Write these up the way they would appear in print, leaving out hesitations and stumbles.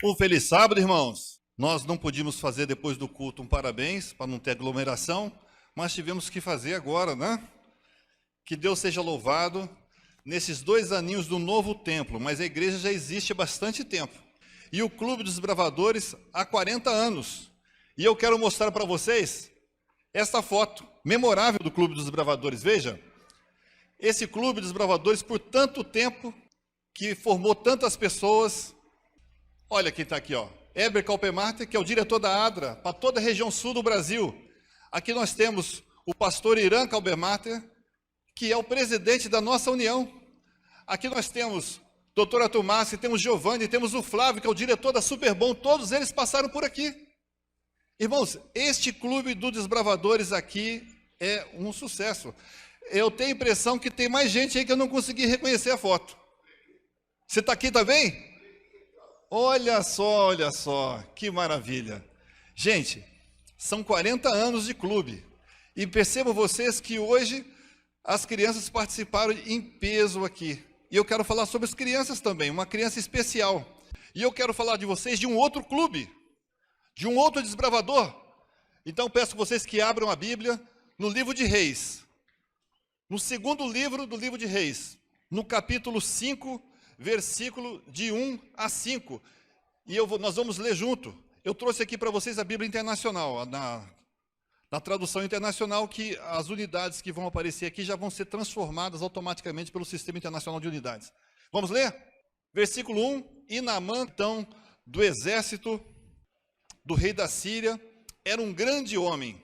Um feliz sábado, irmãos. Nós não podíamos fazer depois do culto um parabéns, para não ter aglomeração, mas tivemos que fazer agora, né? Que Deus seja louvado nesses 2 aninhos do novo templo, mas a igreja já existe há bastante tempo. E o Clube dos Bravadores há 40 anos. E eu quero mostrar para vocês esta foto memorável do Clube dos Bravadores. Veja, esse Clube dos Bravadores por tanto tempo, que formou tantas pessoas. Olha quem está aqui, ó. Heber Kalpemarter, que é o diretor da ADRA, para toda a região sul do Brasil. Aqui nós temos o pastor Irã Kalpemarter, que é o presidente da nossa união. Aqui nós temos doutora Tomassi, temos Giovanni, temos o Flávio, que é o diretor da Superbom. Todos eles passaram por aqui. Irmãos, este clube dos desbravadores aqui é um sucesso. Eu tenho a impressão que tem mais gente aí que eu não consegui reconhecer a foto. Você está aqui também? Olha só, que maravilha. Gente, são 40 anos de clube. E percebam vocês que hoje as crianças participaram em peso aqui. E eu quero falar sobre as crianças também, uma criança especial. E eu quero falar de vocês de um outro clube, de um outro desbravador. Então peço vocês que abram a Bíblia no livro de Reis. No segundo livro do livro de Reis, no capítulo 5, versículo de 1 a 5. E nós vamos ler junto. Eu trouxe aqui para vocês a Bíblia Internacional, na tradução internacional, que as unidades que vão aparecer aqui já vão ser transformadas automaticamente pelo Sistema Internacional de Unidades. Vamos ler? Versículo 1. E Naamã, então, do exército do rei da Síria, era um grande homem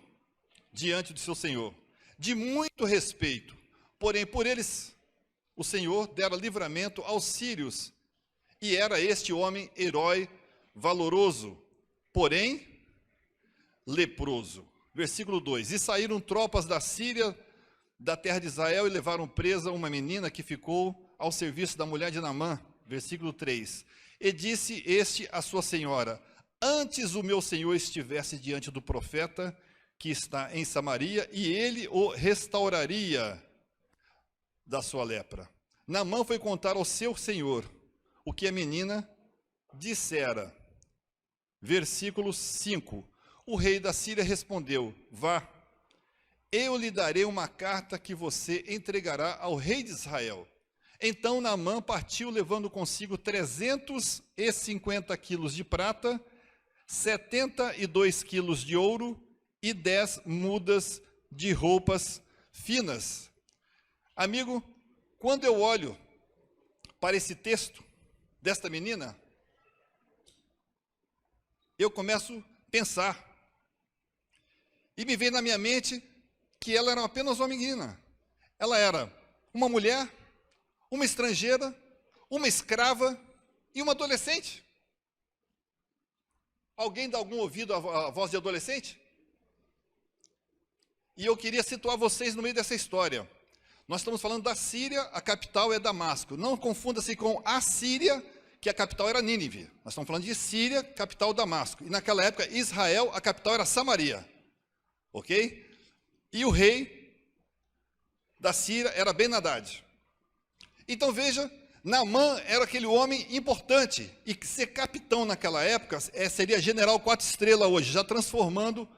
diante de seu senhor, de muito respeito. Porém, por eles o Senhor dera livramento aos sírios, e era este homem herói, valoroso, porém leproso. Versículo 2: E saíram tropas da Síria, da terra de Israel, e levaram presa uma menina que ficou ao serviço da mulher de Naamã. Versículo 3: E disse este à sua senhora: Antes o meu senhor estivesse diante do profeta que está em Samaria, e ele o restauraria da sua lepra. Naamã foi contar ao seu senhor o que a menina dissera. Versículo 5. O rei da Síria respondeu: Vá, eu lhe darei uma carta que você entregará ao rei de Israel. Então Naamã partiu, levando consigo 350 quilos de prata, 72 quilos de ouro e 10 mudas de roupas finas. Amigo, quando eu olho para esse texto desta menina, eu começo a pensar, e me vem na minha mente que ela era apenas uma menina. Ela era uma mulher, uma estrangeira, uma escrava e uma adolescente. Alguém dá algum ouvido à voz de adolescente? E eu queria situar vocês no meio dessa história. Nós estamos falando da Síria, a capital é Damasco. Não confunda-se com a Síria, que a capital era Nínive. Nós estamos falando de Síria, capital Damasco. E naquela época, Israel, a capital era Samaria. Ok? E o rei da Síria era Ben-Hadad. Então veja, Naamã era aquele homem importante. E ser capitão naquela época seria general 4 estrelas hoje, já transformando,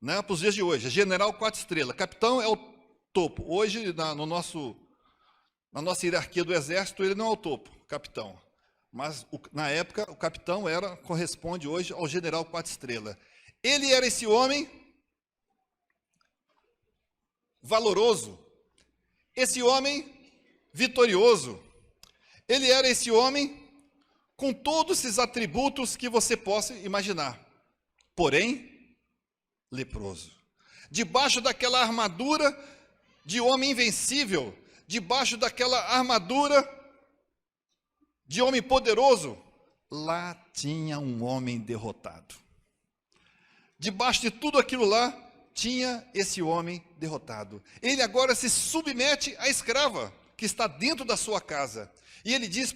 né, para os dias de hoje. General 4 estrelas. Capitão é o topo. Hoje, na nossa hierarquia do exército, ele não é o topo, capitão. Mas, na época, o capitão corresponde hoje ao general 4 estrelas. Ele era esse homem valoroso, esse homem vitorioso. Ele era esse homem com todos esses atributos que você possa imaginar. Porém, leproso. Debaixo daquela armadura de homem invencível, debaixo daquela armadura de homem poderoso, lá tinha um homem derrotado. Debaixo de tudo aquilo lá, tinha esse homem derrotado. Ele agora se submete à escrava, que está dentro da sua casa. E ele diz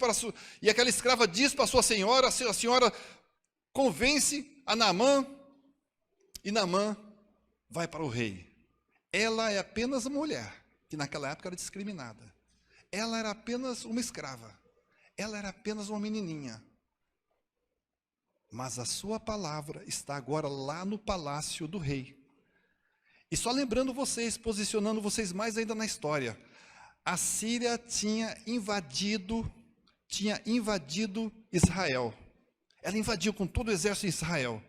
e aquela escrava diz para a senhora convence a Naamã, e Naamã vai para o rei. Ela é apenas uma mulher, que naquela época era discriminada. Ela era apenas uma escrava. Ela era apenas uma menininha. mas a sua palavra está agora lá no palácio do rei. E só lembrando vocês, posicionando vocês mais ainda na história, a Síria tinha invadido Israel. Ela invadiu com todo o exército de Israel.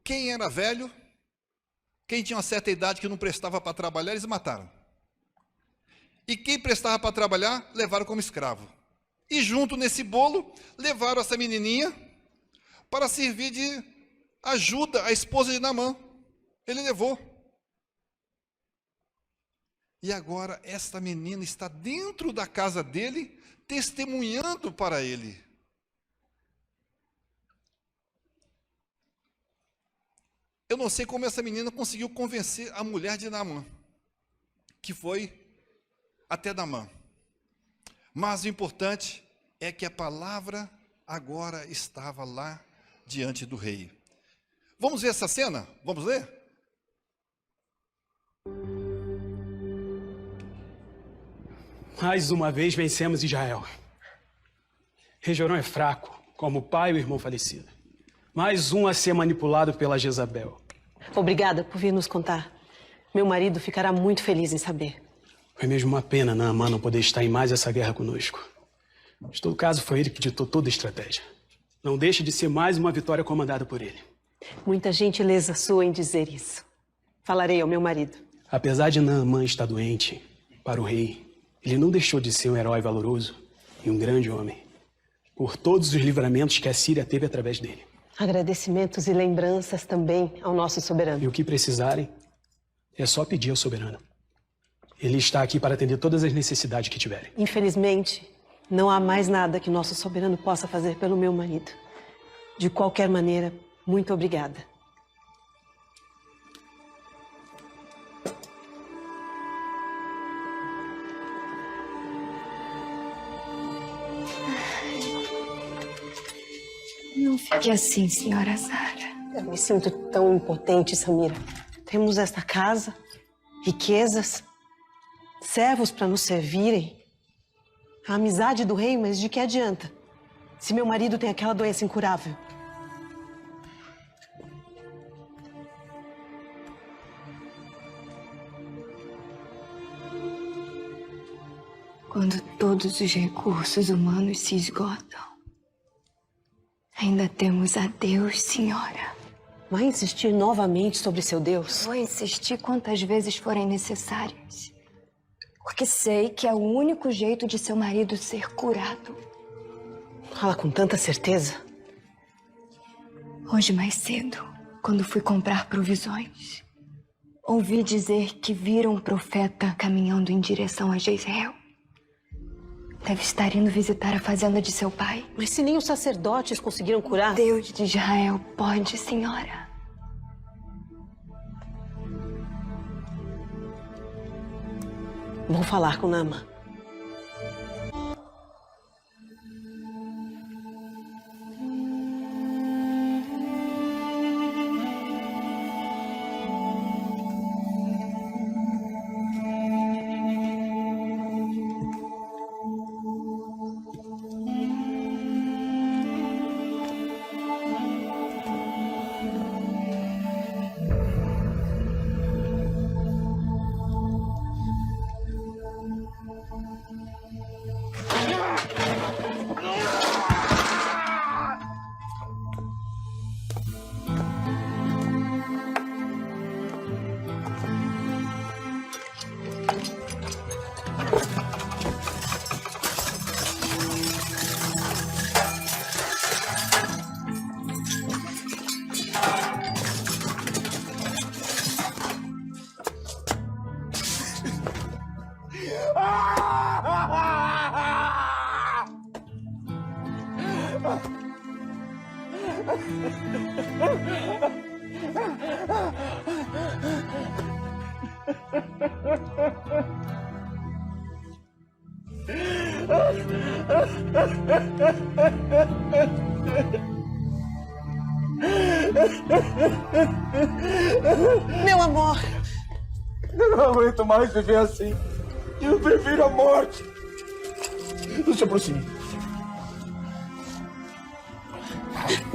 Quem era velho, quem tinha uma certa idade que não prestava para trabalhar, eles mataram. E quem prestava para trabalhar, levaram como escravo. E junto nesse bolo, levaram essa menininha para servir de ajuda à esposa de Naamã. Ele levou. E agora esta menina está dentro da casa dele, testemunhando para ele. Eu não sei como essa menina conseguiu convencer a mulher de Naamã, que foi até Naamã. Mas o importante é que a palavra agora estava lá diante do rei. Vamos ver essa cena? Vamos ler? Mais uma vez vencemos Israel. Rei Jorão é fraco, como o pai e o irmão falecido. Mais um a ser manipulado pela Jezabel. Obrigada por vir nos contar. Meu marido ficará muito feliz em saber. Foi mesmo uma pena Naamã não poder estar em mais essa guerra conosco. Em todo caso, foi ele que ditou toda a estratégia. Não deixe de ser mais uma vitória comandada por ele. Muita gentileza sua em dizer isso. Falarei ao meu marido. Apesar de Naamã estar doente, para o rei, ele não deixou de ser um herói valoroso e um grande homem, por todos os livramentos que a Síria teve através dele. Agradecimentos e lembranças também ao nosso soberano. E o que precisarem, é só pedir ao soberano. Ele está aqui para atender todas as necessidades que tiverem. Infelizmente, não há mais nada que nosso soberano possa fazer pelo meu marido. De qualquer maneira, muito obrigada. Não fique assim, senhora Sara. Eu me sinto tão impotente, Samira. Temos esta casa, riquezas, servos para nos servirem. A amizade do rei, mas de que adianta? Se meu marido tem aquela doença incurável. Quando todos os recursos humanos se esgotam, ainda temos a Deus, senhora. Vai insistir novamente sobre seu Deus? Vou insistir quantas vezes forem necessárias. Porque sei que é o único jeito de seu marido ser curado. Fala com tanta certeza. Hoje mais cedo, quando fui comprar provisões, ouvi dizer que viram um profeta caminhando em direção a Jezreel. Deve estar indo visitar a fazenda de seu pai. Mas se nem os sacerdotes conseguiram curar... Deus de Israel pode, senhora. Vou falar com Naamã. Meu amor! Eu não aguento mais viver assim. Eu prefiro a morte. Não se aproxime.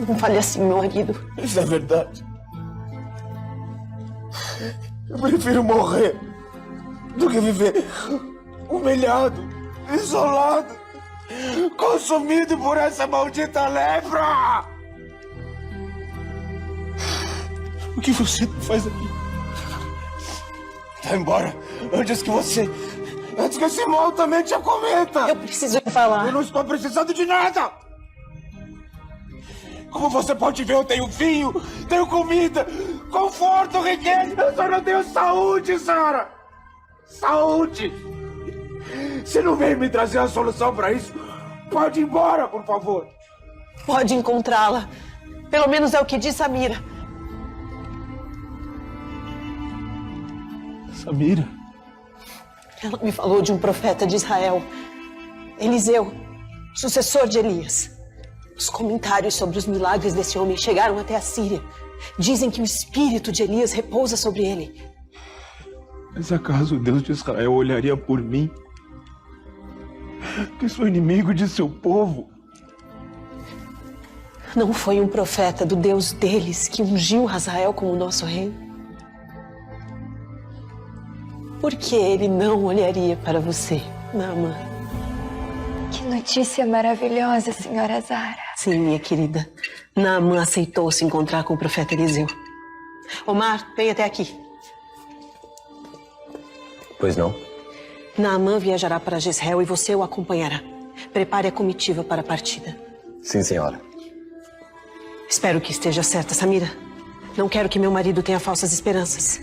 Não fale assim, meu marido. Isso é verdade. Eu prefiro morrer do que viver humilhado, isolado, consumido por essa maldita lepra! O que você faz aqui? Vai embora antes que esse mal também te acometa! Eu preciso ir falar. Eu não estou precisando de nada! Como você pode ver, eu tenho vinho, tenho comida, conforto, riqueza. Eu só não tenho saúde, Sara! Saúde! Se não vem me trazer a solução para isso, pode ir embora, por favor. Pode encontrá-la. Pelo menos é o que diz Samira. Samira? Ela me falou de um profeta de Israel, Eliseu, sucessor de Elias. Os comentários sobre os milagres desse homem chegaram até a Síria. Dizem que o espírito de Elias repousa sobre ele. Mas acaso o Deus de Israel olharia por mim? Que sou inimigo de seu povo? Não foi um profeta do Deus deles que ungiu Hazael como nosso rei? Por que ele não olharia para você, Naamã? Que notícia maravilhosa, senhora Zara. Sim, minha querida. Naamã aceitou se encontrar com o profeta Eliseu. Omar, vem até aqui. Pois não? Naamã viajará para Jezreel e você o acompanhará. Prepare a comitiva para a partida. Sim, senhora. Espero que esteja certa, Samira. Não quero que meu marido tenha falsas esperanças.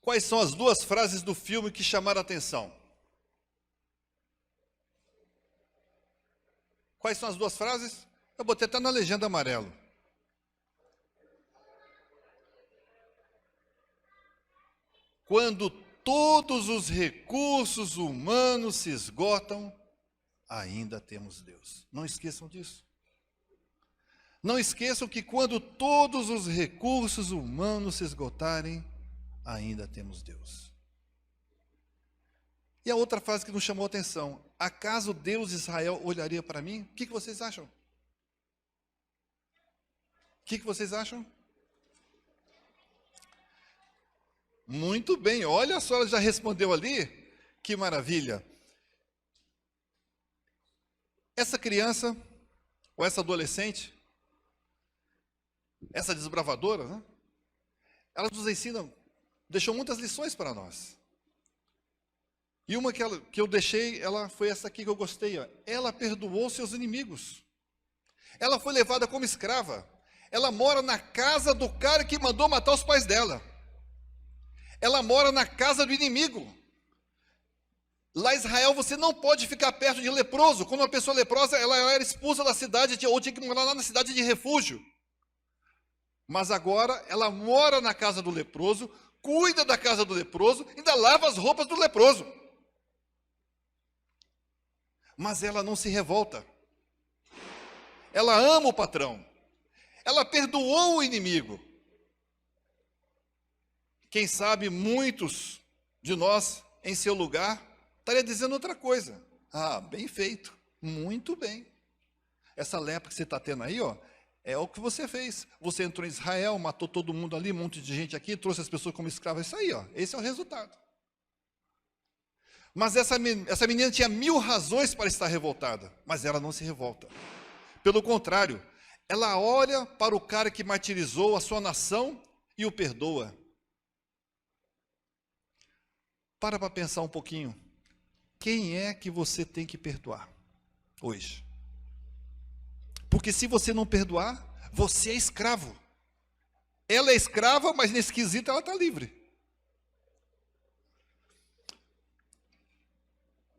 Quais são as duas frases do filme que chamaram a atenção? Quais são as duas frases? Eu botei até na legenda amarelo. Quando todos os recursos humanos se esgotam, ainda temos Deus. Não esqueçam disso. Não esqueçam que quando todos os recursos humanos se esgotarem, ainda temos Deus. E a outra frase que nos chamou a atenção: acaso Deus de Israel olharia para mim? O que vocês acham? O que vocês acham? Muito bem, olha só, ela já respondeu ali. Que maravilha. Essa criança, ou essa adolescente, essa desbravadora, né? Ela nos ensina, deixou muitas lições para nós. E uma que eu deixei, ela foi essa aqui que eu gostei. Ó. Ela perdoou seus inimigos. Ela foi levada como escrava. Ela mora na casa do cara que mandou matar os pais dela. Ela mora na casa do inimigo. Lá em Israel você não pode ficar perto de leproso. Quando uma pessoa leprosa, ela era expulsa da cidade ou tinha que morar lá na cidade de refúgio. Mas agora ela mora na casa do leproso, cuida da casa do leproso, ainda lava as roupas do leproso. Mas ela não se revolta. Ela ama o patrão. Ela perdoou o inimigo. Quem sabe muitos de nós, em seu lugar, estaria dizendo outra coisa. Ah, bem feito, muito bem. Essa lepra que você está tendo aí, ó, é o que você fez. Você entrou em Israel, matou todo mundo ali, um monte de gente aqui, trouxe as pessoas como escravas. Isso aí, ó, esse é o resultado. Mas essa menina tinha 1000 razões para estar revoltada, mas ela não se revolta. Pelo contrário, ela olha para o cara que martirizou a sua nação e o perdoa. Para pensar um pouquinho. Quem é que você tem que perdoar hoje? Porque se você não perdoar, você é escravo. Ela é escrava, mas nesse quesito ela está livre.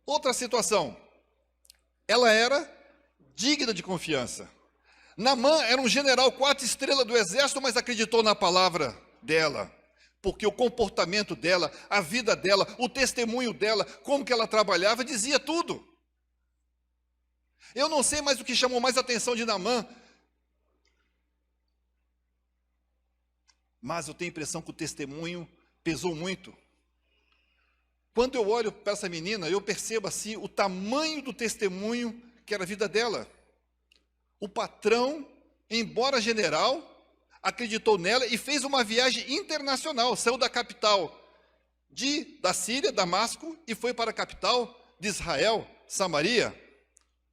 Outra situação. Ela era digna de confiança. Naamã era um general 4 estrelas do exército, mas acreditou na palavra dela. Porque o comportamento dela, a vida dela, o testemunho dela, como que ela trabalhava, dizia tudo. Eu não sei mais o que chamou mais a atenção de Naamã. mas eu tenho a impressão que o testemunho pesou muito. Quando eu olho para essa menina, eu percebo assim o tamanho do testemunho que era a vida dela. O patrão, embora general, acreditou nela e fez uma viagem internacional. Saiu da capital da Síria, Damasco, e foi para a capital de Israel, Samaria.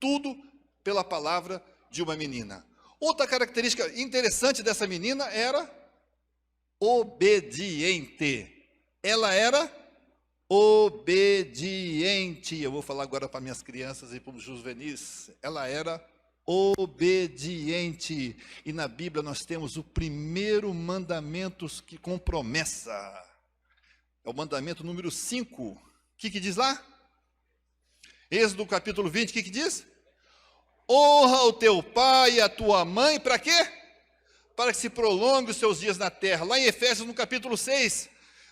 Tudo pela palavra de uma menina. Outra característica interessante dessa menina era obediente. Ela era obediente. Eu vou falar agora para minhas crianças e para os juvenis. Ela era obediente. E na Bíblia nós temos o primeiro mandamento com promessa. É o mandamento número 5. O que diz lá? Êxodo capítulo 20, o que diz? Honra o teu pai e a tua mãe, para quê? Para que se prolongue os seus dias na terra. Lá em Efésios, no capítulo 6,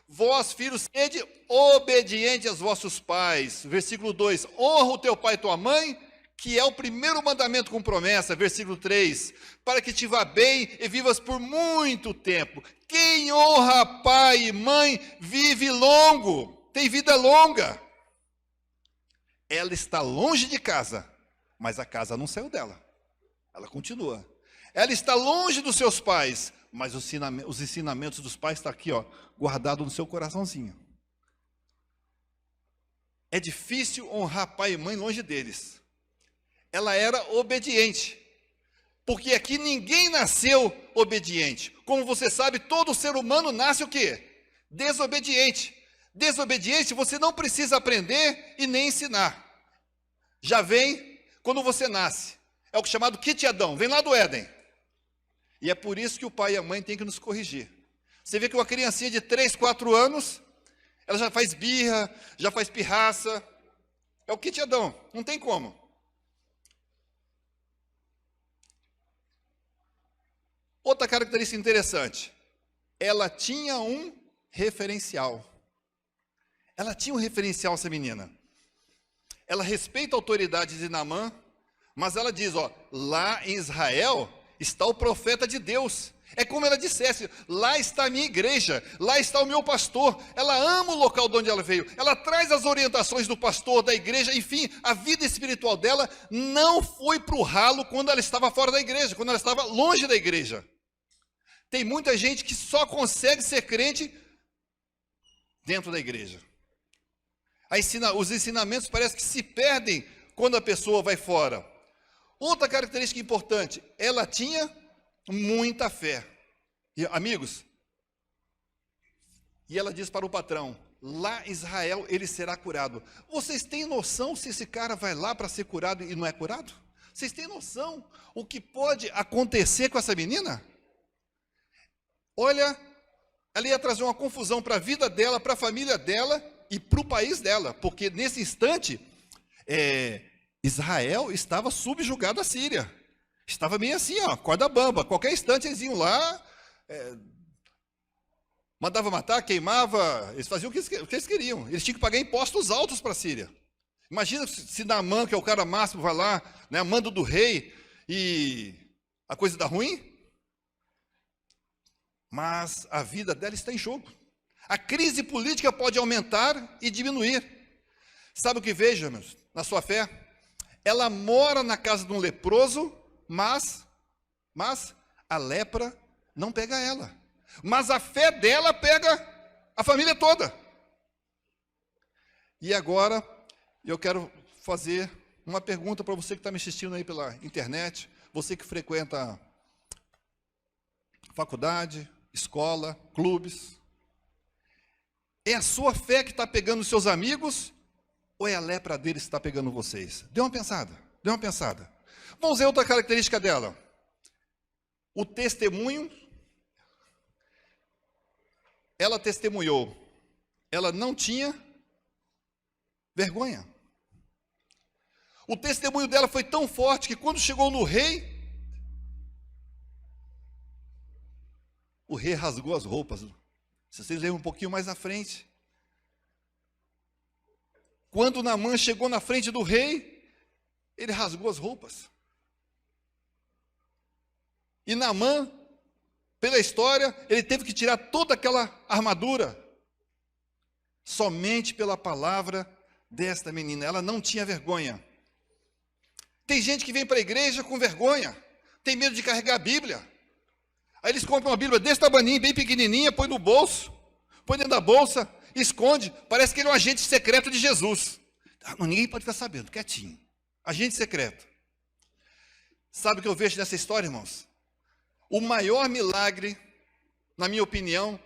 vós, filhos, sede obedientes aos vossos pais. Versículo 2, honra o teu pai e tua mãe, que é o primeiro mandamento com promessa. Versículo 3, para que te vá bem e vivas por muito tempo. Quem honra pai e mãe vive longo, tem vida longa. Ela está longe de casa, mas a casa não saiu dela. Ela continua. Ela está longe dos seus pais, mas os ensinamentos dos pais estão aqui, ó, guardado no seu coraçãozinho. É difícil honrar pai e mãe longe deles. Ela era obediente, porque aqui ninguém nasceu obediente. Como você sabe, todo ser humano nasce o quê? Desobediente. Desobediente você não precisa aprender e nem ensinar. Já vem quando você nasce. É o chamado kit Adão, vem lá do Éden. E é por isso que o pai e a mãe têm que nos corrigir. Você vê que uma criancinha de 3, 4 anos, ela já faz birra, já faz pirraça. É o kit Adão, não tem como. Outra característica interessante, ela tinha um referencial. Ela tinha um referencial, essa menina. Ela respeita a autoridade de Naamã, mas ela diz, ó, lá em Israel está o profeta de Deus. É como ela dissesse, lá está a minha igreja, lá está o meu pastor. Ela ama o local de onde ela veio. Ela traz as orientações do pastor, da igreja, enfim, a vida espiritual dela não foi para o ralo quando ela estava fora da igreja, quando ela estava longe da igreja. Tem muita gente que só consegue ser crente dentro da igreja. Os ensinamentos parece que se perdem quando a pessoa vai fora. Outra característica importante, ela tinha muita fé. E, amigos, e ela diz para o patrão, lá em Israel ele será curado. Vocês têm noção se esse cara vai lá para ser curado e não é curado? Vocês têm noção o que pode acontecer com essa menina? Olha, ela ia trazer uma confusão para a vida dela, para a família dela e para o país dela, porque nesse instante, Israel estava subjugado à Síria. Estava meio assim, ó, corda bamba. Qualquer instante eles iam lá, mandava matar, queimava, eles faziam o que eles queriam. Eles tinham que pagar impostos altos para a Síria. Imagina se Naamã, que é o cara máximo, vai lá, né, mando do rei, e a coisa dá ruim. Mas a vida dela está em jogo. A crise política pode aumentar e diminuir. Sabe o que veja, meus, na sua fé? Ela mora na casa de um leproso, mas a lepra não pega ela. Mas a fé dela pega a família toda. E agora, eu quero fazer uma pergunta para você que está me assistindo aí pela internet, você que frequenta faculdade, escola, clubes. É a sua fé que está pegando os seus amigos ou é a lepra deles que está pegando vocês? Dê uma pensada, dê uma pensada. Vamos ver outra característica dela. O testemunho. Ela testemunhou. Ela não tinha vergonha. O testemunho dela foi tão forte que quando chegou no rei, o rei rasgou as roupas. Se vocês lerem um pouquinho mais à frente. Quando Naamã chegou na frente do rei, ele rasgou as roupas. E Naamã Pela história, ele teve que tirar toda aquela armadura. Somente pela palavra desta menina. Ela não tinha vergonha. Tem gente que vem para a igreja com vergonha. Tem medo de carregar a Bíblia. Aí eles compram uma Bíblia desse tamanho, bem pequenininha, põe no bolso, põe dentro da bolsa, esconde. Parece que ele é um agente secreto de Jesus. Ninguém pode ficar sabendo, quietinho. Agente secreto. Sabe o que eu vejo nessa história, irmãos? O maior milagre, na minha opinião,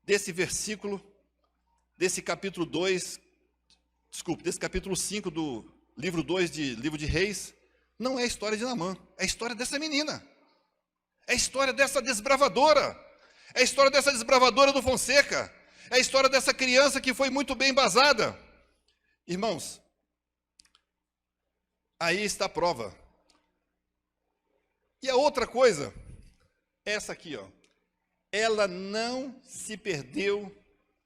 desse versículo, desse capítulo 2, desse capítulo 5 do livro 2 de Livro de Reis, não é a história de Naamã, é a história dessa menina. É a história dessa desbravadora. É a história dessa desbravadora do Fonseca. É a história dessa criança que foi muito bem embasada. Irmãos, aí está a prova. E a outra coisa, essa aqui, ó. Ela não se perdeu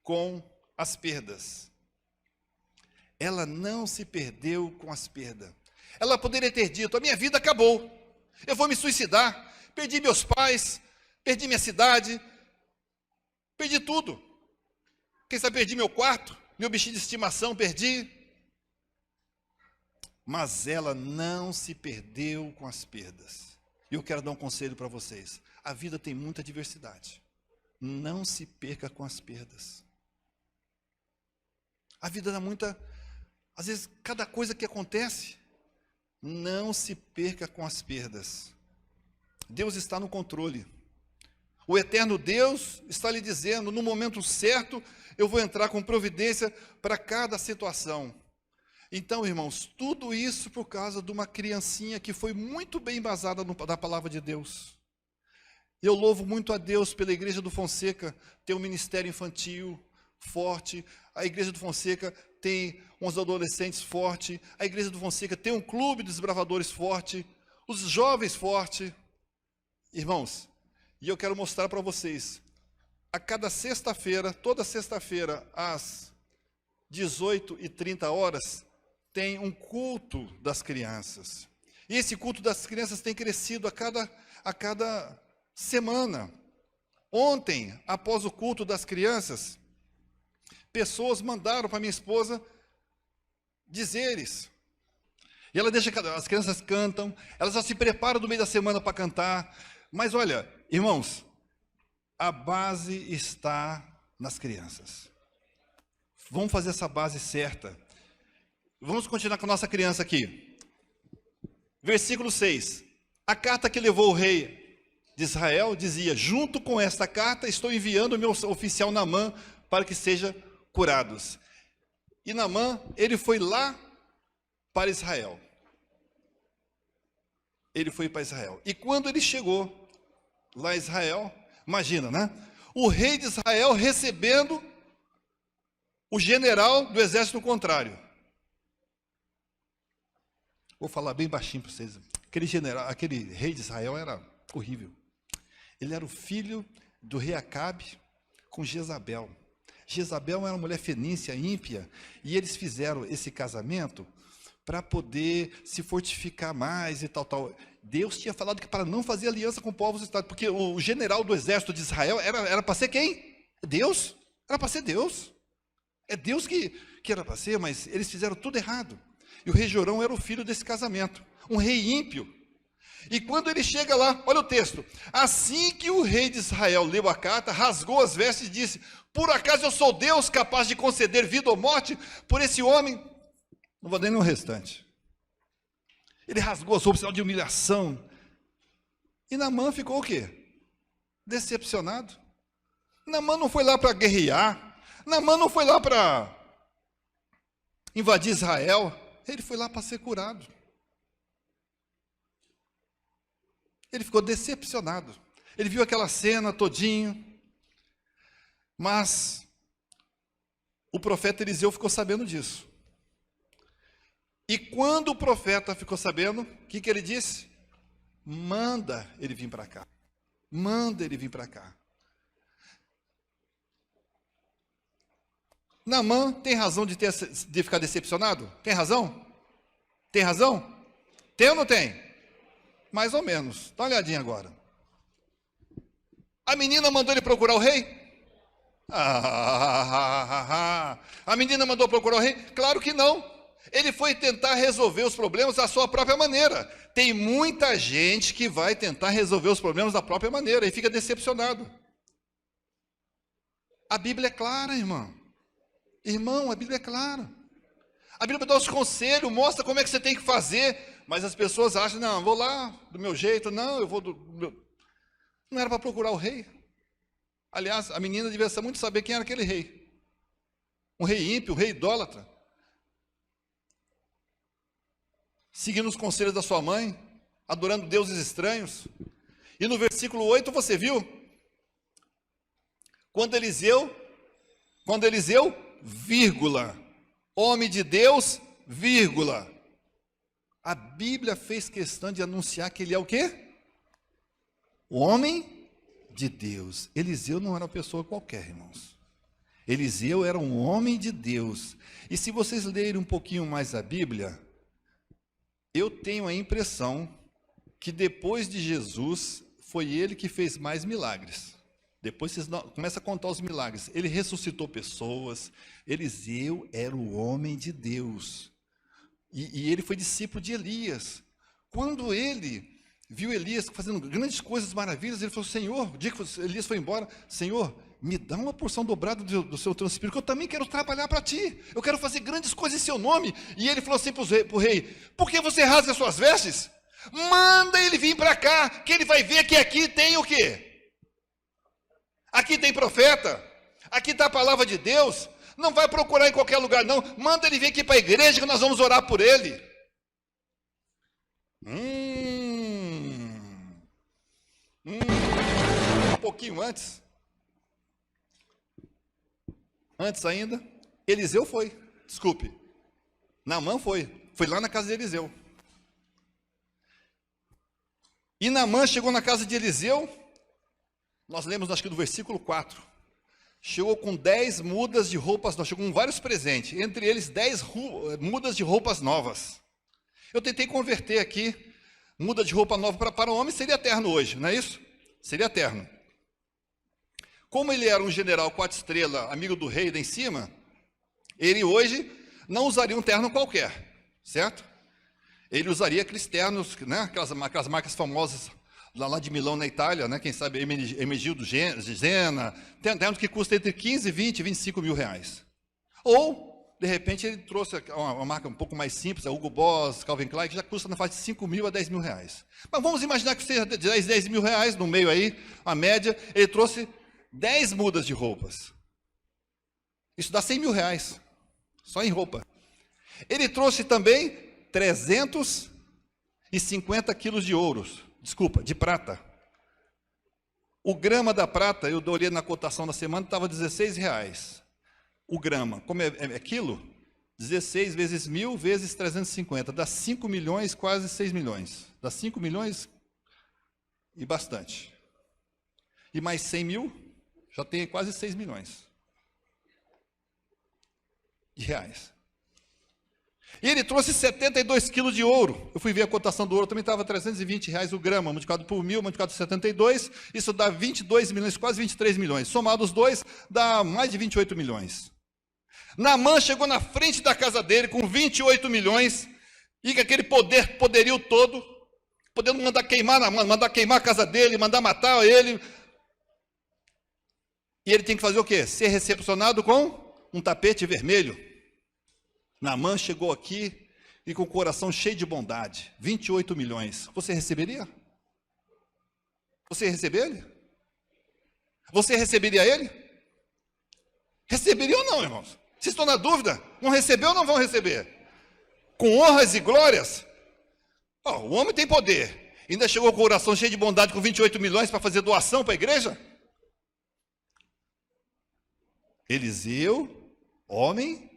com as perdas. Ela não se perdeu com as perdas. Ela poderia ter dito, a minha vida acabou. Eu vou me suicidar. Perdi meus pais, perdi minha cidade, perdi tudo. Quem sabe perdi meu quarto, meu bichinho de estimação, perdi. Mas ela não se perdeu com as perdas. E eu quero dar um conselho para vocês. A vida tem muita diversidade. Não se perca com as perdas. A vida dá muita... Às vezes, cada coisa que acontece, não se perca com as perdas. Deus está no controle. O eterno Deus está lhe dizendo, no momento certo, eu vou entrar com providência para cada situação. Então, irmãos, tudo isso por causa de uma criancinha que foi muito bem embasada na palavra de Deus. Eu louvo muito a Deus pela Igreja do Fonseca ter um ministério infantil forte. A Igreja do Fonseca tem uns adolescentes forte. A Igreja do Fonseca tem um clube de desbravadores forte. Os jovens forte. Irmãos, e eu quero mostrar para vocês, a cada sexta-feira, toda sexta-feira, às 18h30, tem um culto das crianças. E esse culto das crianças tem crescido a cada semana. Ontem, após o culto das crianças, pessoas mandaram para minha esposa dizeres. E ela deixa, as crianças cantam, elas já se preparam no meio da semana para cantar. Mas olha, irmãos, a base está nas crianças. Vamos fazer essa base certa. Vamos continuar com a nossa criança aqui. Versículo 6. A carta que levou o rei de Israel dizia, junto com esta carta estou enviando o meu oficial Naamã para que seja curados. E Naamã, ele foi lá para Israel. Ele foi para Israel. E quando ele chegou lá em Israel, imagina, né? O rei de Israel recebendo o general do exército contrário. Vou falar bem baixinho para vocês. Aquele rei de Israel era horrível. Ele era o filho do rei Acabe com Jezabel. Jezabel era uma mulher fenícia, ímpia, e eles fizeram esse casamento para poder se fortificar mais e tal. Deus tinha falado que para não fazer aliança com povos estados, porque o general do exército de Israel era para ser quem? Deus. Era para ser Deus. É Deus que era para ser, mas eles fizeram tudo errado. E o rei Jorão era o filho desse casamento, um rei ímpio. E quando ele chega lá, olha o texto. Assim que o rei de Israel leu a carta, rasgou as vestes e disse, por acaso eu sou Deus capaz de conceder vida ou morte por esse homem? Não vou nem no restante. Ele rasgou sob sinal de humilhação. E Naamã ficou o quê? Decepcionado. Naamã não foi lá para guerrear. Naamã não foi lá para invadir Israel. Ele foi lá para ser curado. Ele ficou decepcionado. Ele viu aquela cena todinho. Mas o profeta Eliseu ficou sabendo disso. E quando o profeta ficou sabendo, o que ele disse? Manda ele vir para cá. Manda ele vir para cá. Naamã tem razão de ficar decepcionado? Tem razão? Tem razão? Tem ou não tem? Mais ou menos. Dá uma olhadinha agora. A menina mandou ele procurar o rei? A menina mandou procurar o rei? Claro que não. Ele foi tentar resolver os problemas da sua própria maneira. Tem muita gente que vai tentar resolver os problemas da própria maneira e fica decepcionado. A Bíblia é clara, irmão. Irmão, a Bíblia é clara. A Bíblia dá os conselhos, mostra como é que você tem que fazer, mas as pessoas acham, não, eu vou lá do meu jeito, não, eu vou do meu... Não era para procurar o rei. Aliás, a menina devia muito saber quem era aquele rei. Um rei ímpio, um rei idólatra. Seguindo os conselhos da sua mãe, adorando deuses estranhos. E no versículo 8 você viu? Quando Eliseu, vírgula, homem de Deus, vírgula. A Bíblia fez questão de anunciar que ele é o quê? O homem de Deus. Eliseu não era uma pessoa qualquer, irmãos. Eliseu era um homem de Deus. E se vocês lerem um pouquinho mais a Bíblia, eu tenho a impressão que depois de Jesus, foi ele que fez mais milagres. Depois vocês começam a contar os milagres. Ele ressuscitou pessoas. Eliseu era o homem de Deus. E ele foi discípulo de Elias. Quando ele viu Elias fazendo grandes coisas, maravilhas, ele falou, Senhor, o dia que Elias foi embora, Senhor, me dá uma porção dobrada do seu espírito, que eu também quero trabalhar para ti. Eu quero fazer grandes coisas em seu nome. E ele falou assim para o rei, por que você rasga suas vestes? Manda ele vir para cá, que ele vai ver que aqui tem o quê? Aqui tem profeta, aqui está a palavra de Deus. Não vai procurar em qualquer lugar, não. Manda ele vir aqui para a igreja, que nós vamos orar por ele. Um pouquinho antes ainda, Eliseu foi, Naamã foi lá na casa de Eliseu. E Naamã chegou na casa de Eliseu, nós lemos acho que do versículo 4, chegou com 10 mudas de roupas, chegou com vários presentes, entre eles 10 mudas de roupas novas. Eu tentei converter aqui, muda de roupa nova para o homem, seria terno hoje, não é isso? Seria terno. Como ele era um general 4 estrelas, amigo do rei lá em cima, ele hoje não usaria um terno qualquer, certo? Ele usaria aqueles ternos, né? Aquelas marcas famosas lá de Milão, na Itália, né? Quem sabe Hermenegildo Zena, tem ternos que custam entre 15, 20 e 25 mil reais. Ou, de repente, ele trouxe uma marca um pouco mais simples, a Hugo Boss, Calvin Klein, que já custa na faixa de 5 mil a 10 mil reais. Mas vamos imaginar que seja 10 mil reais, no meio aí, a média, ele trouxe 10 mudas de roupas. Isso dá 100 mil reais, só em roupa. Ele trouxe também 350 quilos de ouro, de prata. O grama da prata, eu olhei na cotação da semana, estava R$16. O grama, como é quilo, 16 vezes 1.000 vezes 350, dá 5 milhões, quase 6 milhões. Dá 5 milhões e bastante. E mais 100 mil, já tem quase 6 milhões de reais. E ele trouxe 72 quilos de ouro. Eu fui ver a cotação do ouro, também estava R$320 o grama, multiplicado por 1.000, multiplicado por 72, isso dá 22 milhões, quase 23 milhões. Somado os dois, dá mais de 28 milhões. Naamã chegou na frente da casa dele com 28 milhões, e com aquele poderio todo, podendo mandar queimar a casa dele, mandar matar ele. E ele tem que fazer o quê? Ser recepcionado com um tapete vermelho. Naamã chegou aqui e com o coração cheio de bondade. 28 milhões. Você receberia? Você ia receber ele? Você receberia ele? Receberia ou não, irmãos? Vocês estão na dúvida? Vão receber ou não vão receber? Com honras e glórias? O homem tem poder. Ainda chegou com o coração cheio de bondade com 28 milhões para fazer doação para a igreja? Eliseu, homem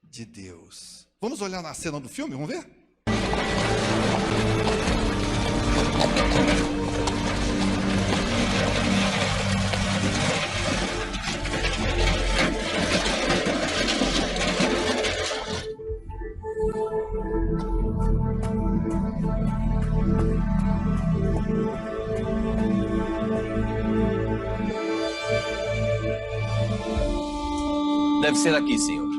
de Deus. Vamos olhar na cena do filme, vamos ver? Deve ser aqui, senhor.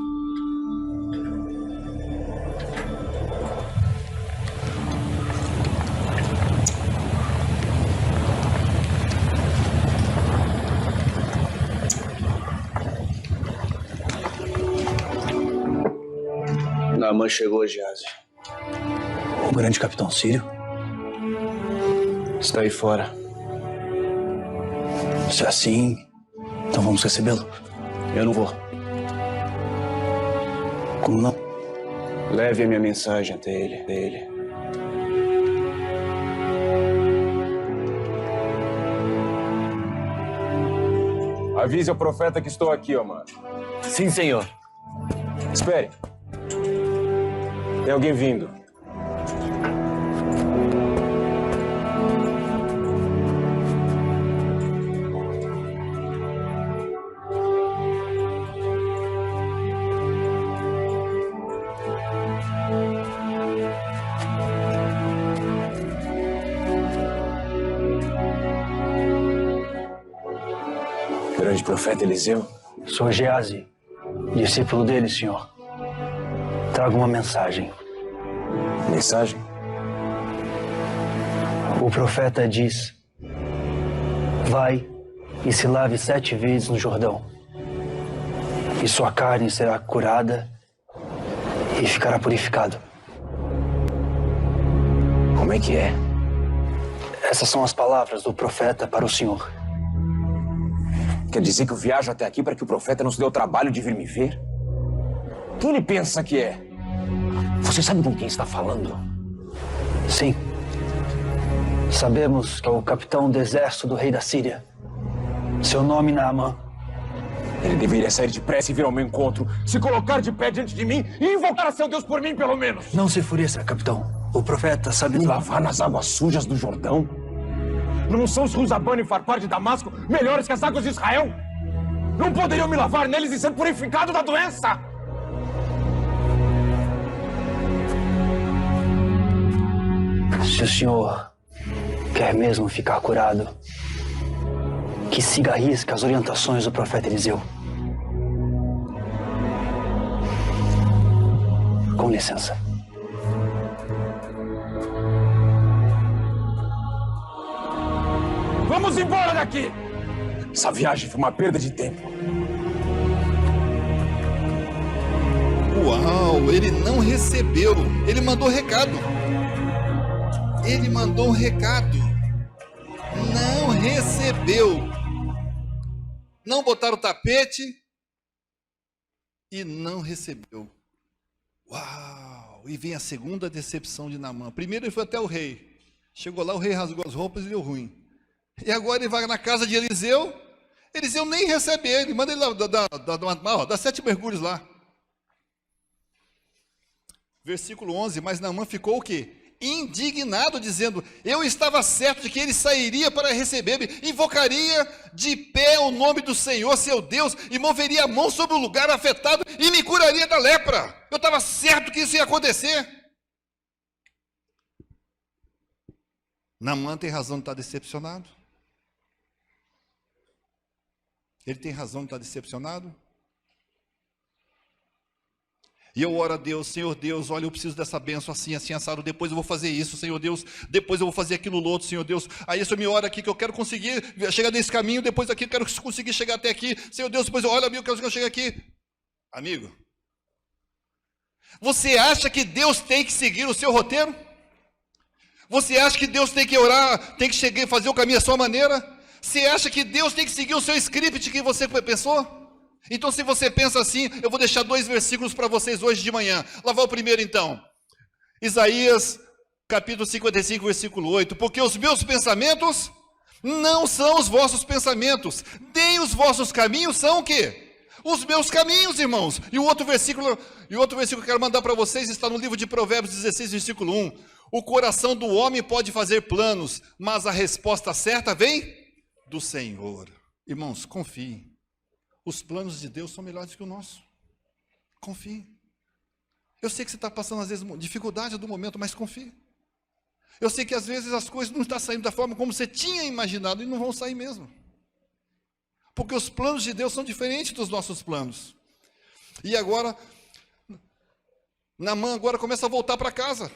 Naamã chegou, Geazi. O grande capitão sírio? Está aí fora. Se é assim, então vamos recebê-lo. Eu não vou. Como não? Leve a minha mensagem até ele. Avise ao profeta que estou aqui, Omar. Sim, senhor. Espere. Tem alguém vindo. Grande profeta Eliseu? Sou Geazi, discípulo dele, senhor. Trago uma mensagem. Mensagem? O profeta diz: vai e se lave 7 vezes no Jordão, e sua carne será curada e ficará purificado. Como é que é? Essas são as palavras do profeta para o senhor. Quer dizer que eu viajo até aqui para que o profeta não se dê o trabalho de vir me ver? Quem ele pensa que é? Você sabe com quem está falando? Sim. Sabemos que é o capitão do exército do rei da Síria. Seu nome, Naamã. Ele deveria sair depressa e vir ao meu encontro, se colocar de pé diante de mim e invocar a seu Deus por mim, pelo menos. Não se enfureça, capitão. O profeta sabe... Me lavar nas águas sujas do Jordão? Não são os Ruzabano e Farpar de Damasco melhores que as águas de Israel? Não poderiam me lavar neles e ser purificado da doença? Se o senhor quer mesmo ficar curado, que siga à risca as orientações do profeta Eliseu. Com licença. Vamos embora daqui! Essa viagem foi uma perda de tempo. Uau, ele não recebeu. Ele mandou recado. Ele mandou um recado. Não recebeu. Não botaram o tapete e não recebeu. Uau! E vem a segunda decepção de Naamã. Primeiro ele foi até o rei. Chegou lá, o rei rasgou as roupas e deu ruim. E agora ele vai na casa de Eliseu. Eliseu nem recebe ele. Manda ele lá, dá 7 mergulhos lá. Versículo 11. Mas Naamã ficou o quê? Indignado, dizendo: eu estava certo de que ele sairia para receber-me, invocaria de pé o nome do Senhor, seu Deus, e moveria a mão sobre o lugar afetado e me curaria da lepra. Eu estava certo que isso ia acontecer. Naamã tem razão de estar decepcionado. Ele tem razão de estar decepcionado. E eu oro a Deus: Senhor Deus, olha, eu preciso dessa bênção assim, assim, assado, depois eu vou fazer isso, Senhor Deus, depois eu vou fazer aquilo outro, Senhor Deus, aí o Senhor me ora aqui que eu quero conseguir chegar nesse caminho, depois aqui eu quero conseguir chegar até aqui, Senhor Deus, depois olha, amigo, eu quero que eu chegue aqui. Amigo, você acha que Deus tem que seguir o seu roteiro? Você acha que Deus tem que orar, tem que chegar, fazer o caminho à sua maneira? Você acha que Deus tem que seguir o seu script que você pensou? Então, se você pensa assim, eu vou deixar 2 versículos para vocês hoje de manhã. Lá vai o primeiro, então. Isaías, capítulo 55, versículo 8. Porque os meus pensamentos não são os vossos pensamentos, nem os vossos caminhos são o quê? Os meus caminhos, irmãos. E o outro versículo que eu quero mandar para vocês está no livro de Provérbios 16, versículo 1. O coração do homem pode fazer planos, mas a resposta certa vem do Senhor. Irmãos, confiem. Os planos de Deus são melhores que o nosso. Confie. Eu sei que você está passando, às vezes, dificuldade do momento, mas confie. Eu sei que, às vezes, as coisas não estão saindo da forma como você tinha imaginado e não vão sair mesmo. Porque os planos de Deus são diferentes dos nossos planos. E agora, Naamã agora começa a voltar para casa.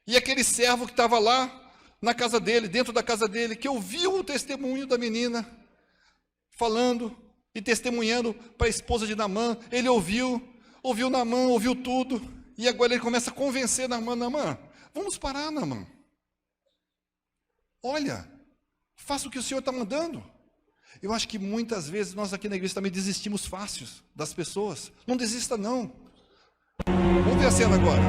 E aquele servo que estava lá na casa dele, dentro da casa dele, que ouviu o testemunho da menina, falando e testemunhando para a esposa de Naamã, ele ouviu Naamã, ouviu tudo, e agora ele começa a convencer Naamã, vamos parar, Naamã. Olha, faça o que o Senhor está mandando. Eu acho que muitas vezes nós aqui na igreja também desistimos fáceis das pessoas. Não desista não. Vamos ver a cena agora.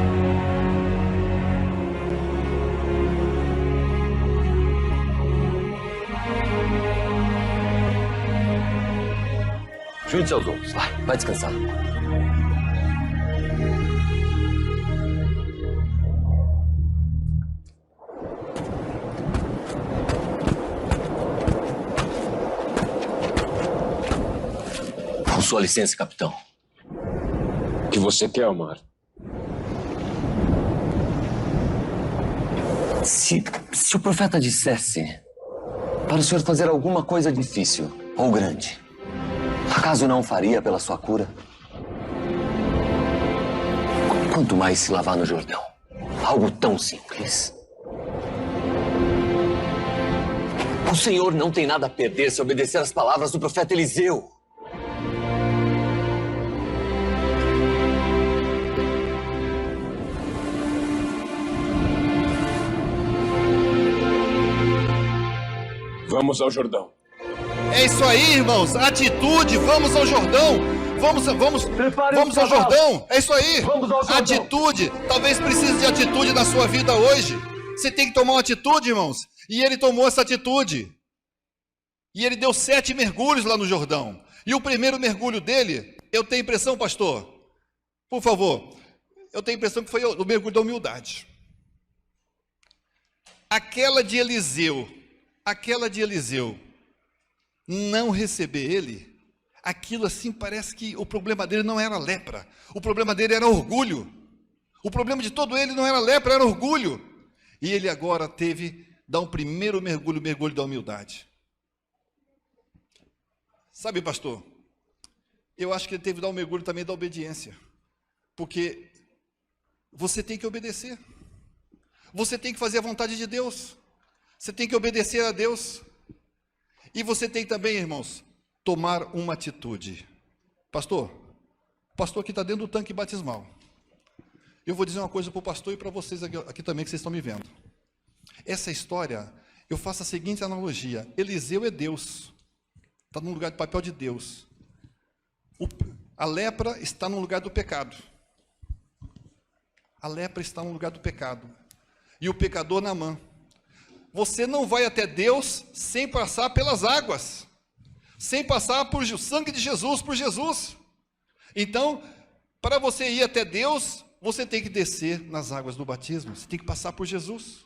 Junte seus ombros. Vai descansar. Com sua licença, capitão. O que você quer, Omar? Se o profeta dissesse para o senhor fazer alguma coisa difícil ou grande, acaso não faria pela sua cura? Quanto mais se lavar no Jordão. Algo tão simples. O senhor não tem nada a perder se obedecer às palavras do profeta Eliseu. Vamos ao Jordão. É isso aí, irmãos. Atitude, vamos ao Jordão. Vamos ao Jordão. É isso aí. Atitude. Talvez precise de atitude na sua vida hoje. Você tem que tomar uma atitude, irmãos. E ele tomou essa atitude. E ele deu 7 mergulhos lá no Jordão. E o primeiro mergulho dele, eu tenho impressão, pastor, por favor, eu tenho impressão que foi o mergulho da humildade. Aquela de Eliseu não receber ele, aquilo assim parece que o problema dele não era lepra, o problema dele era orgulho. O problema de todo ele não era lepra, era orgulho. E ele agora teve, dar um primeiro mergulho, o mergulho da humildade. Sabe, pastor, eu acho que ele teve que dar um mergulho também da obediência, porque você tem que obedecer, você tem que fazer a vontade de Deus, você tem que obedecer a Deus, e você tem também, irmãos, tomar uma atitude. Pastor, o pastor aqui está dentro do tanque batismal. Eu vou dizer uma coisa para o pastor e para vocês aqui também, que vocês estão me vendo. Essa história, eu faço a seguinte analogia: Eliseu é Deus, está no lugar do papel de Deus. A lepra está no lugar do pecado. A lepra está no lugar do pecado. E o pecador Naamã. Você não vai até Deus sem passar pelas águas, sem passar por o sangue de Jesus, por Jesus. Então, para você ir até Deus, você tem que descer nas águas do batismo, você tem que passar por Jesus.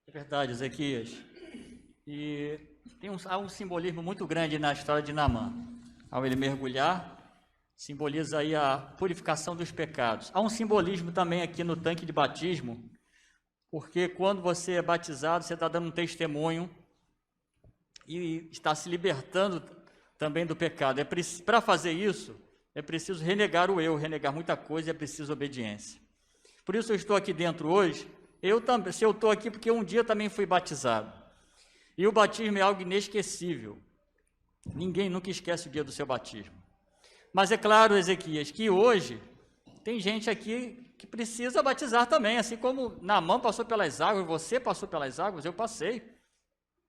É verdade, Ezequias. E há um simbolismo muito grande na história de Naamã. Ao ele mergulhar, simboliza aí a purificação dos pecados. Há um simbolismo também aqui no tanque de batismo, porque quando você é batizado, você está dando um testemunho e está se libertando também do pecado. Para fazer isso, é preciso renegar o eu, renegar muita coisa, é preciso obediência. Por isso eu estou aqui dentro hoje. Se eu estou aqui porque um dia também fui batizado. E o batismo é algo inesquecível. Ninguém nunca esquece o dia do seu batismo. Mas é claro, Ezequias, que hoje tem gente aqui que precisa batizar também, assim como Naamã passou pelas águas, você passou pelas águas, eu passei.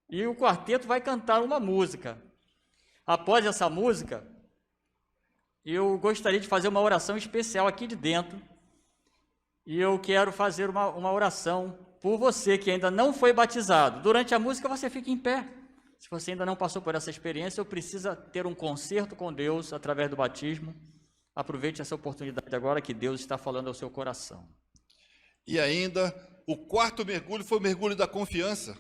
E o quarteto vai cantar uma música. Após essa música, eu gostaria de fazer uma oração especial aqui de dentro. E eu quero fazer uma oração por você que ainda não foi batizado. Durante a música você fica em pé. Se você ainda não passou por essa experiência, ou precisa ter um concerto com Deus através do batismo, aproveite essa oportunidade agora que Deus está falando ao seu coração. E ainda, o quarto mergulho foi o mergulho da confiança.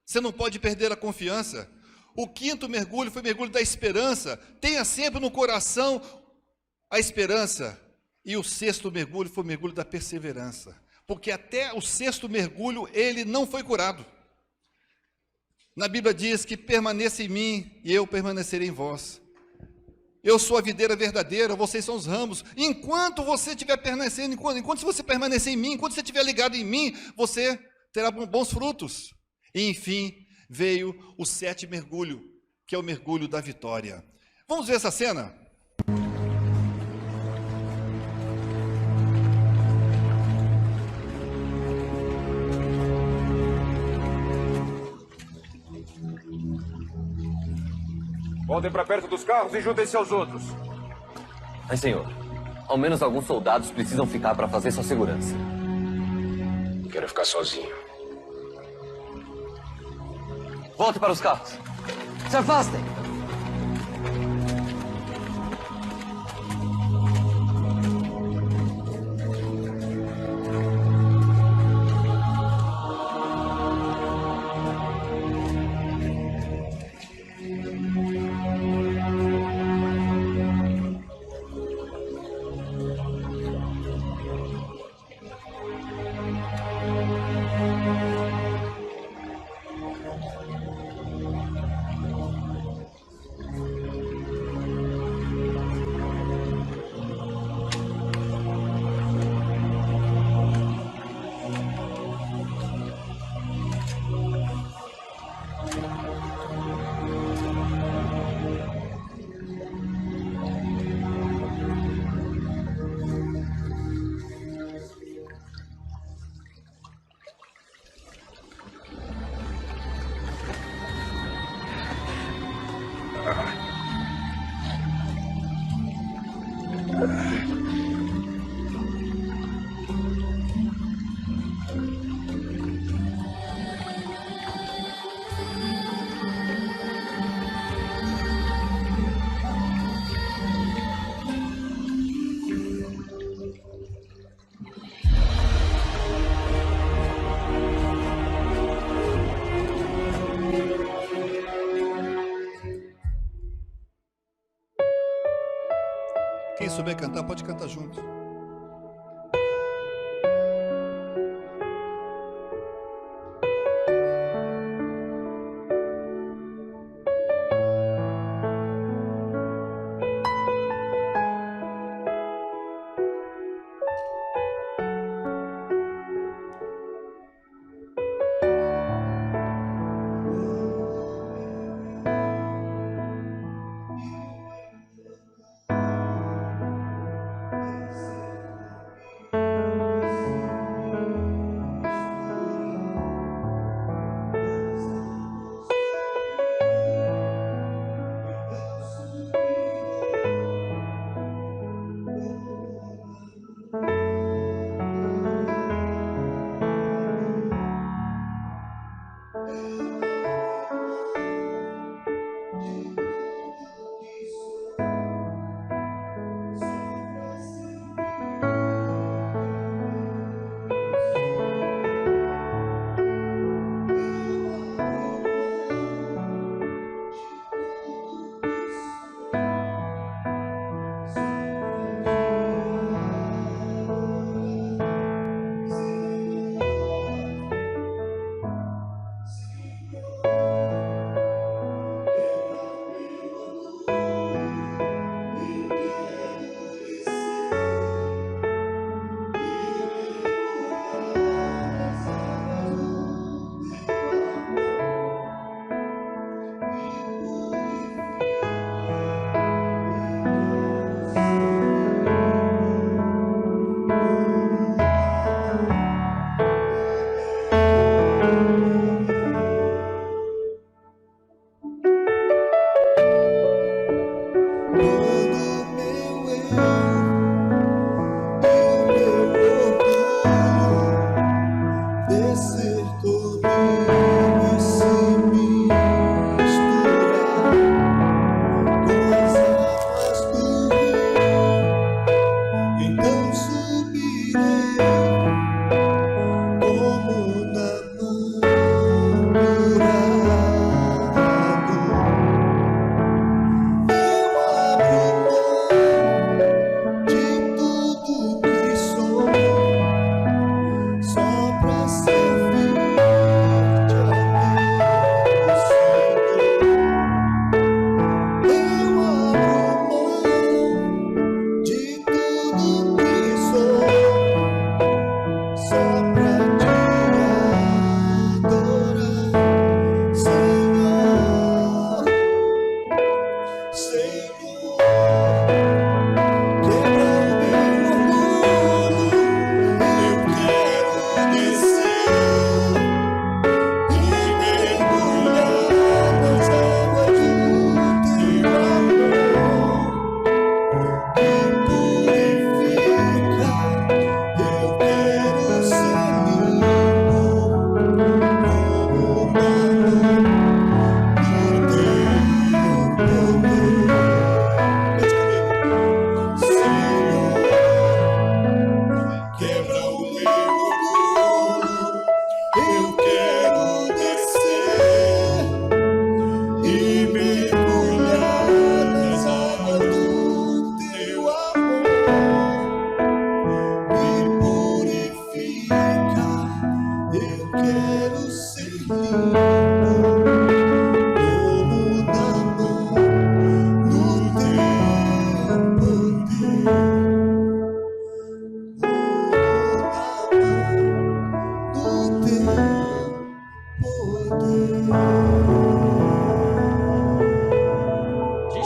Você não pode perder a confiança. O quinto mergulho foi o mergulho da esperança. Tenha sempre no coração a esperança. E o sexto mergulho foi o mergulho da perseverança. Porque até o sexto mergulho ele não foi curado. Na Bíblia diz que permaneça em mim e eu permanecerei em vós. Eu sou a videira verdadeira, vocês são os ramos. Enquanto você estiver permanecendo, enquanto você permanecer em mim, enquanto você estiver ligado em mim, você terá bons frutos. E, enfim, veio o 7º mergulho, que é o mergulho da vitória. Vamos ver essa cena? Voltem para perto dos carros e juntem-se aos outros. Mas, senhor, ao menos alguns soldados precisam ficar para fazer sua segurança. Quero ficar sozinho. Volte para os carros. Se afastem. Quem souber cantar, pode cantar junto.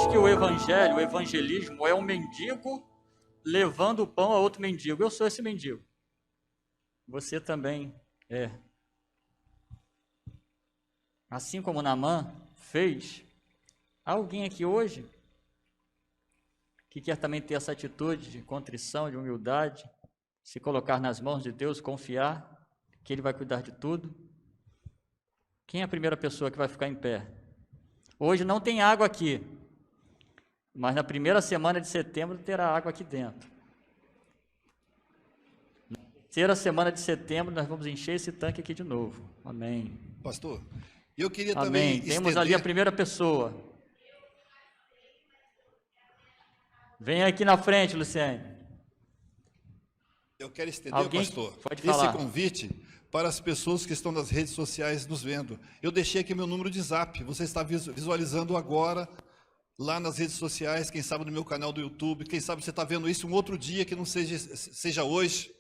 que o evangelho, o evangelismo é um mendigo levando o pão a outro mendigo. Eu sou esse mendigo. Você também é. Assim como Naamã fez, há alguém aqui hoje que quer também ter essa atitude de contrição, de humildade, se colocar nas mãos de Deus, confiar que Ele vai cuidar de tudo? Quem é a primeira pessoa que vai ficar em pé? Hoje não tem água aqui, mas na primeira semana de setembro terá água aqui dentro. Na terceira semana de setembro nós vamos encher esse tanque aqui de novo. Amém. Pastor, eu queria Amém. também Temos ali a primeira pessoa. Vem aqui na frente, Luciane. Eu quero estender, Alguém pastor, pode esse falar. convite para as pessoas que estão nas redes sociais nos vendo. Eu deixei aqui meu número de zap, você está visualizando agora, lá nas redes sociais, quem sabe no meu canal do YouTube, quem sabe você está vendo isso um outro dia, que não seja hoje.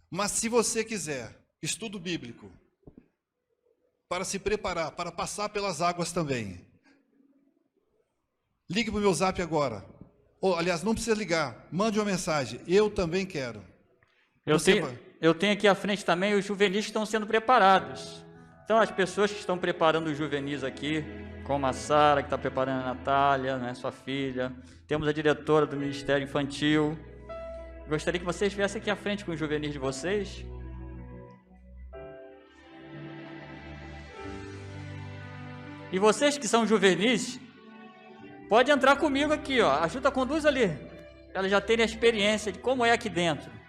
Mas se você quiser estudo bíblico, para se preparar, para passar pelas águas também, ligue para o meu zap agora. Ou, aliás, não precisa ligar, mande uma mensagem, eu também quero. Eu tenho aqui à frente também os juvenis que estão sendo preparados. Então, as pessoas que estão preparando os juvenis aqui, como a Sara, que está preparando a Natália, né, sua filha. Temos a diretora do Ministério Infantil. Gostaria que vocês viessem aqui à frente com os juvenis de vocês. E vocês que são juvenis, pode entrar comigo aqui, ó. Ajuda, conduz ali. Para elas já terem a experiência de como é aqui dentro.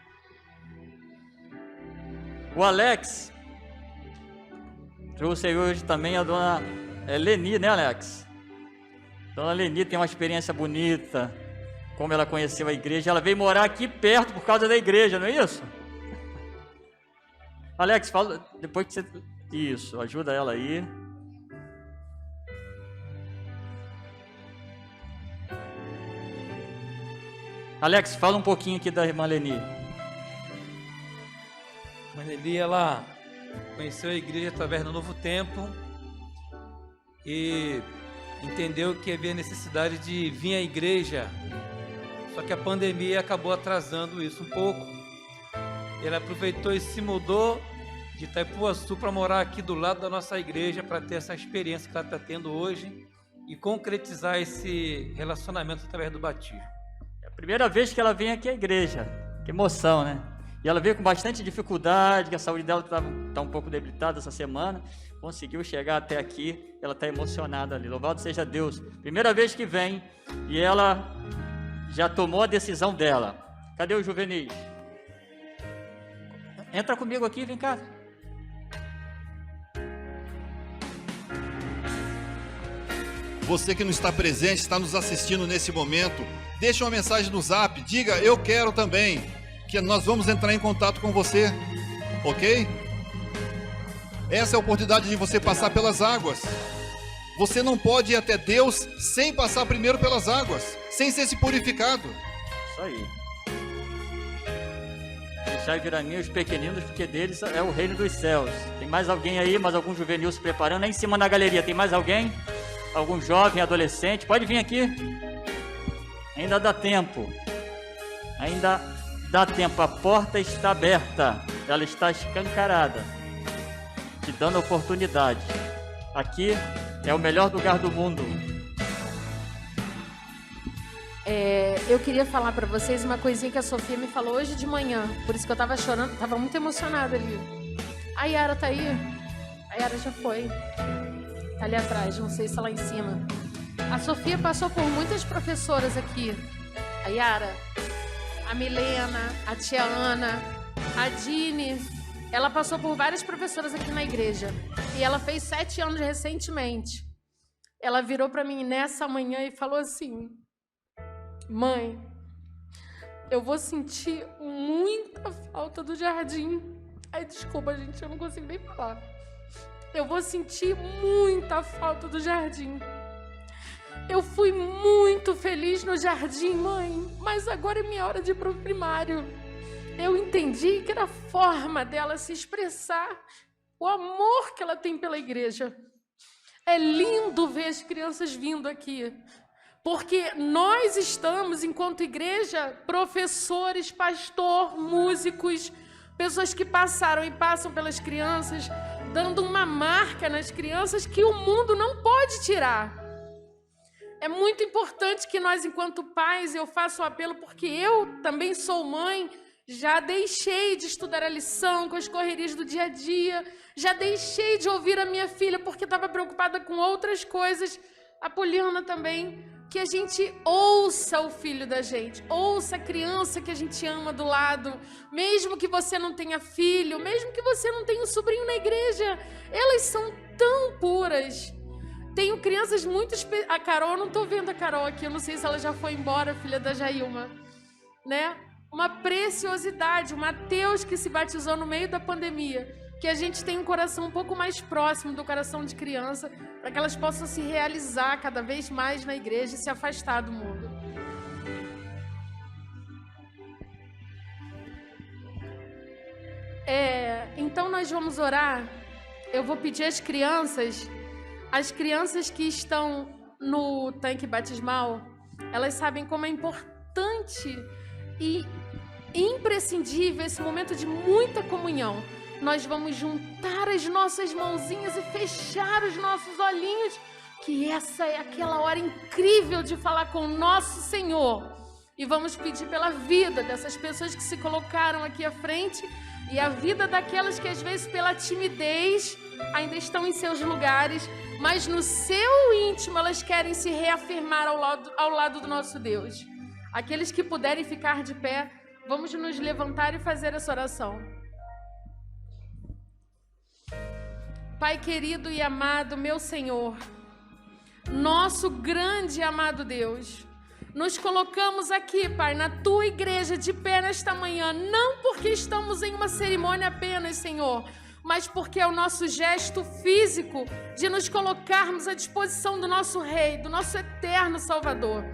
O Alex trouxe aí hoje também a dona Leni, né, Alex? Dona Leni tem uma experiência bonita, como ela conheceu a igreja. Ela veio morar aqui perto por causa da igreja, não é isso? Alex, fala depois que você... Isso, ajuda ela aí. Alex, fala um pouquinho aqui da irmã Leni. A irmã Leni, ela conheceu a igreja através do Novo Tempo e entendeu que havia necessidade de vir à igreja, só que a pandemia acabou atrasando isso um pouco. Ela aproveitou e se mudou de Itaipuaçu para morar aqui do lado da nossa igreja, para ter essa experiência que ela está tendo hoje e concretizar esse relacionamento através do batismo. É a primeira vez que ela vem aqui à igreja. Que emoção, né? E ela veio com bastante dificuldade, que a saúde dela está um pouco debilitada essa semana. Conseguiu chegar até aqui, ela está emocionada ali. Louvado seja Deus. Primeira vez que vem e ela já tomou a decisão dela. Cadê o juvenis? Entra comigo aqui, vem cá. Você que não está presente, está nos assistindo nesse momento, deixe uma mensagem no zap, diga eu quero também, que nós vamos entrar em contato com você, ok? Essa é a oportunidade de você passar pelas águas. Você não pode ir até Deus sem passar primeiro pelas águas, sem ser se purificado. Isso aí. Deixai vir a mim os pequeninos, porque deles é o reino dos céus. Tem mais alguém aí, mais algum juvenil se preparando? Aí em cima na galeria, tem mais alguém? Algum jovem, adolescente? Pode vir aqui. Ainda dá tempo. Ainda dá tempo. A porta está aberta. Ela está escancarada, te dando oportunidade. Aqui é o melhor lugar do mundo. Eu queria falar para vocês uma coisinha que a Sofia me falou hoje de manhã. Por isso que eu tava chorando, tava muito emocionada ali. A Yara tá aí? A Yara já foi. Tá ali atrás, não sei se lá em cima. A Sofia passou por muitas professoras aqui. A Yara, a Milena, a tia Ana, a Dini. Ela passou por várias professoras aqui na igreja. E ela fez 7 anos recentemente. Ela virou para mim nessa manhã e falou assim: mãe, eu vou sentir muita falta do jardim. Ai, desculpa, gente, eu não consigo nem falar. Eu vou sentir muita falta do jardim. Eu fui muito feliz no jardim, mãe, mas agora é minha hora de ir pro primário. Eu entendi que era a forma dela se expressar o amor que ela tem pela igreja. É lindo ver as crianças vindo aqui, Porque nós estamos, enquanto igreja, professores, pastor, músicos, pessoas que passaram e passam pelas crianças, dando uma marca nas crianças que o mundo não pode tirar. É muito importante que nós, enquanto pais, eu faço um apelo, porque eu também sou mãe, já deixei de estudar a lição com as correrias do dia a dia, já deixei de ouvir a minha filha porque estava preocupada com outras coisas, a Poliana também, que a gente ouça o filho da gente, ouça a criança que a gente ama do lado, mesmo que você não tenha filho, mesmo que você não tenha um sobrinho na igreja, elas são tão puras. Tenho crianças muito... A Carol, eu não estou vendo a Carol aqui, eu não sei se ela já foi embora, filha da Jailma, né? Uma preciosidade, o Mateus que se batizou no meio da pandemia, que a gente tem um coração um pouco mais próximo do coração de criança, para que elas possam se realizar cada vez mais na igreja e se afastar do mundo. Então nós vamos orar. Eu vou pedir às crianças que estão no tanque batismal, elas sabem como é importante e imprescindível esse momento de muita comunhão. Nós vamos juntar as nossas mãozinhas e fechar os nossos olhinhos, que essa é aquela hora incrível de falar com o nosso Senhor. E vamos pedir pela vida dessas pessoas que se colocaram aqui à frente e a vida daquelas que às vezes pela timidez ainda estão em seus lugares, mas no seu íntimo elas querem se reafirmar ao lado do nosso Deus. Aqueles que puderem ficar de pé, vamos nos levantar e fazer essa oração. Pai querido e amado, meu Senhor, nosso grande e amado Deus, nos colocamos aqui, Pai, na Tua igreja de pé nesta manhã, não porque estamos em uma cerimônia apenas, Senhor, mas porque é o nosso gesto físico de nos colocarmos à disposição do nosso Rei, do nosso eterno Salvador.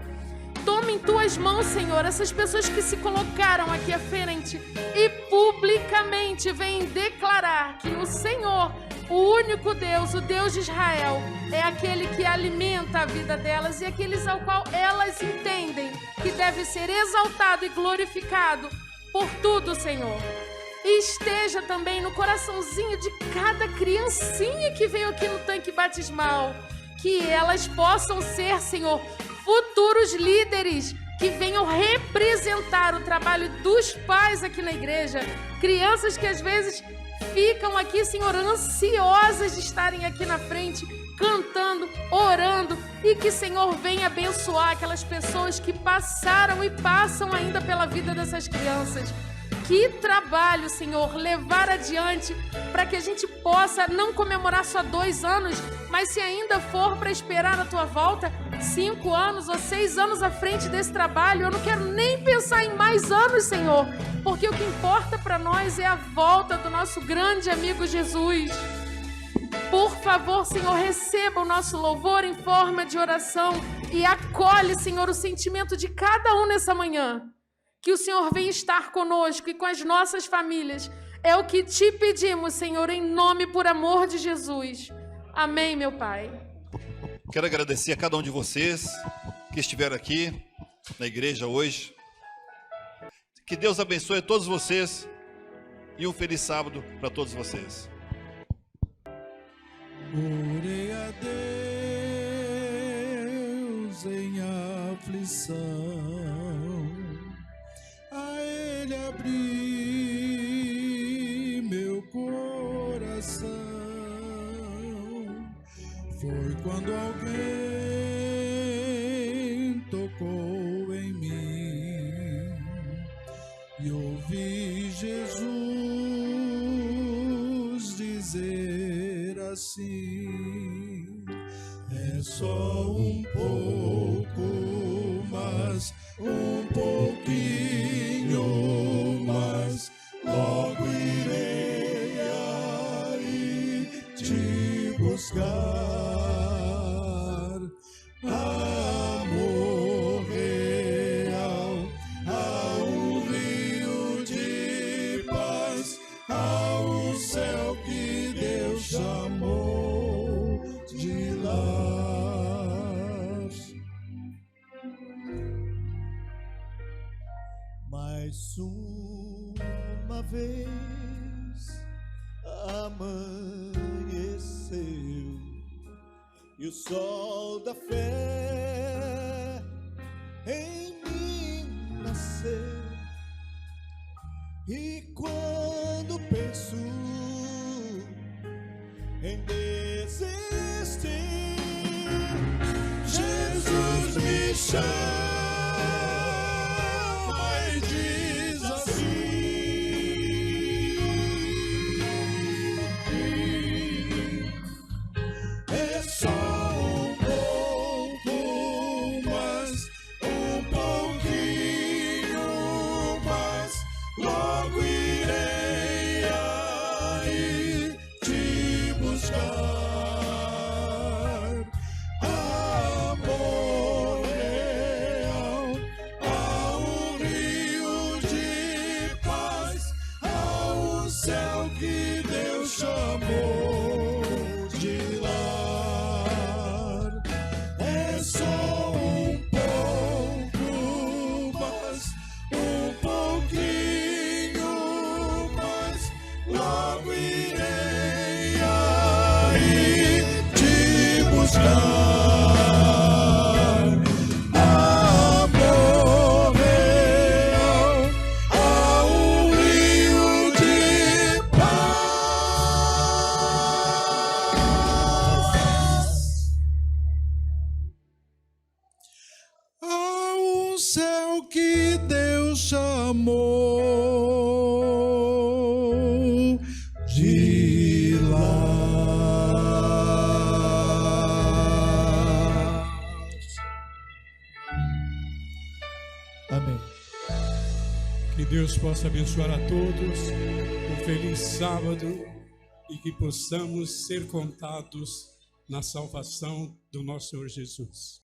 Toma em Tuas mãos, Senhor, essas pessoas que se colocaram aqui à frente e publicamente vêm declarar que o Senhor, o único Deus, o Deus de Israel, é aquele que alimenta a vida delas e aqueles ao qual elas entendem que deve ser exaltado e glorificado por tudo, Senhor. E esteja também no coraçãozinho de cada criancinha que veio aqui no tanque batismal, que elas possam ser, Senhor, futuros líderes que venham representar o trabalho dos pais aqui na igreja. Crianças que às vezes ficam aqui, Senhor, ansiosas de estarem aqui na frente, cantando, orando, e que, Senhor, venha abençoar aquelas pessoas que passaram e passam ainda pela vida dessas crianças. Que trabalho, Senhor, levar adiante para que a gente possa não comemorar só 2 anos, mas se ainda for para esperar a Tua volta, 5 anos ou 6 anos à frente desse trabalho, eu não quero nem pensar em mais anos, Senhor, porque o que importa para nós é a volta do nosso grande amigo Jesus. Por favor, Senhor, receba o nosso louvor em forma de oração e acolhe, Senhor, o sentimento de cada um nessa manhã. Que o Senhor venha estar conosco e com as nossas famílias. É o que te pedimos, Senhor, em nome e por amor de Jesus. Amém, meu Pai. Quero agradecer a cada um de vocês que estiveram aqui na igreja hoje. Que Deus abençoe a todos vocês e um feliz sábado para todos vocês. Orei a Deus em aflição, a Ele abri meu coração. Foi quando alguém tocou em mim e ouvi Jesus dizer assim: é só um pouco, mas um pouquinho mais, logo irei aí te buscar. Amor real, há um rio de paz, há um céu que Deus chamou de lar. Mais uma vez amanheceu e o sol da fé em mim nasceu. E quando penso em desistir, Jesus me chama e diz assim: é só um pouco, mas um pouquinho mais, logo irei aí te buscar. Amor real, ao rio de paz, ao céu que Deus chamou de lar. É só um pouco, mas um pouquinho mais, logo irei aí te buscar. Amor real, ao rio de paz, ao céu que Deus chamou de lar. Amém. Que Deus possa abençoar a todos um feliz sábado e que possamos ser contados na salvação do nosso Senhor Jesus.